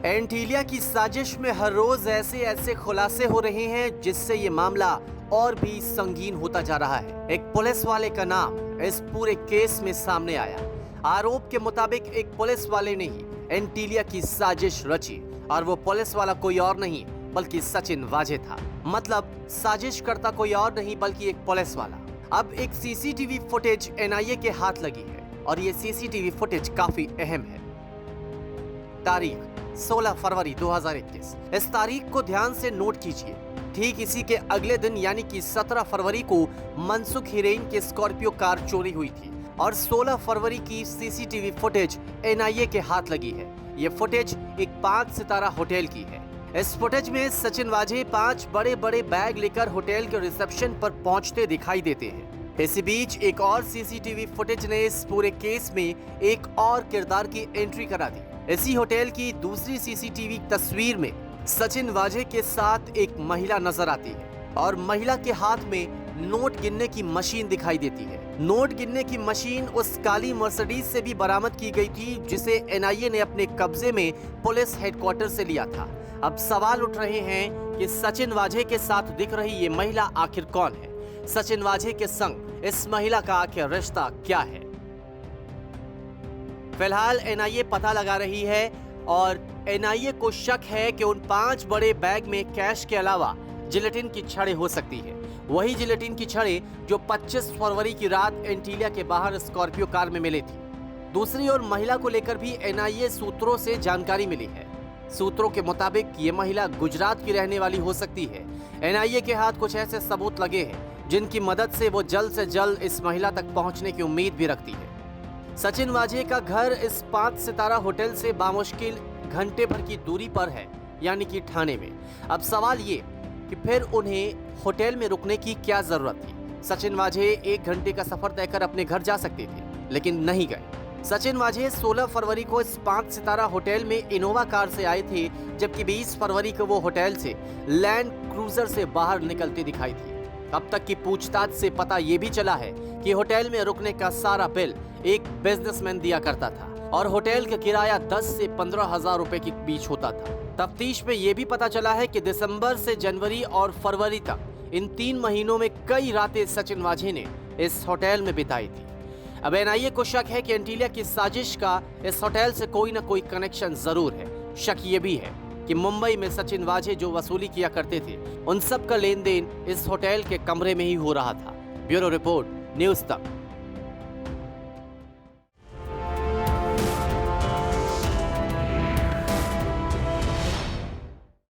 एंटीलिया की साजिश में हर रोज ऐसे ऐसे खुलासे हो रहे हैं जिससे ये मामला और भी संगीन होता जा रहा है। एक पुलिस वाले का नाम इस पूरे केस में सामने आया। आरोप के मुताबिक एक पुलिस वाले ने ही एंटीलिया की साजिश रची और वो पुलिस वाला कोई और नहीं बल्कि सचिन वाजे था। मतलब साजिश करता कोई और नहीं बल्कि एक पुलिस वाला। अब एक सीसीटीवी फुटेज एनआईए के हाथ लगी है और ये सीसीटीवी फुटेज काफी अहम है। तारीख 16 फरवरी 2021। इस तारीख को ध्यान से नोट कीजिए। ठीक इसी के अगले दिन यानी कि 17 फरवरी को मनसुख हिरेन की स्कॉर्पियो कार चोरी हुई थी और 16 फरवरी की सीसीटीवी फुटेज एनआईए के हाथ लगी है। ये फुटेज एक 5 सितारा होटल की है। इस फुटेज में सचिन वाजे 5 बड़े बड़े बैग लेकर होटल के रिसेप्शन पर पहुंचते दिखाई देते हैं। इसी बीच एक और सीसीटीवी फुटेज ने इस पूरे केस में एक और किरदार की एंट्री करा दी। इसी होटल की दूसरी सीसीटीवी तस्वीर में सचिन वाजे के साथ एक महिला नजर आती है और महिला के हाथ में नोट गिनने की मशीन दिखाई देती है। नोट गिनने की मशीन उस काली मर्सिडीज से भी बरामद की गई थी जिसे एनआईए ने अपने कब्जे में पुलिस हेडक्वार्टर से लिया था। अब सवाल उठ रहे हैं कि सचिन वाजे के साथ दिख रही ये महिला आखिर कौन है? सचिन वाजे के संग इस महिला का आखिर रिश्ता क्या है? फिलहाल एनआईए पता लगा रही है और एनआईए को शक है कि उन 5 बड़े बैग में कैश के अलावा जिलेटिन की छड़ें हो सकती है। वही जिलेटिन की छड़ें जो 25 फरवरी की रात एंटीलिया के बाहर स्कॉर्पियो कार में मिली थी। दूसरी ओर महिला को लेकर भी एनआईए सूत्रों से जानकारी मिली है। सूत्रों के मुताबिक ये महिला गुजरात की रहने वाली हो सकती है। एनआईए के हाथ कुछ ऐसे सबूत लगे हैं जिनकी मदद से वो जल्द से जल्द इस महिला तक पहुंचने की उम्मीद भी रखती है। सचिन वाजे का घर इस 5 सितारा होटल से बामुश्किल घंटे भर की दूरी पर है, यानी कि ठाणे में। अब सवाल ये कि फिर उन्हें होटल में रुकने की क्या जरूरत थी? सचिन वाजे 1 घंटे का सफर तय कर अपने घर जा सकते थे, लेकिन नहीं गए। सचिन वाजे 16 फरवरी को इस 5 सितारा होटल में इनोवा कार से आए थे, जबकि 20 फरवरी को वो होटल से लैंड क्रूजर से बाहर निकलते दिखाई थी। अब तक की पूछताछ से पता ये भी चला है कि होटल में रुकने का सारा बिल एक बिजनेसमैन दिया करता था और होटल का किराया 10 से 15,000 रुपए के बीच होता था। तफ्तीश में यह भी पता चला है कि दिसंबर से जनवरी और फरवरी तक इन 3 महीनों में कई रातें सचिन वाजे ने इस होटल में बिताई थी। अब एनआईए को शक है कि एंटीलिया की साजिश का इस होटल से कोई न कोई कनेक्शन जरूर है। शक ये भी है कि मुंबई में सचिन वाजे जो वसूली किया करते थे उन सब का लेन देन इस होटल के कमरे में ही हो रहा था। ब्यूरो रिपोर्ट, न्यूज़ तक।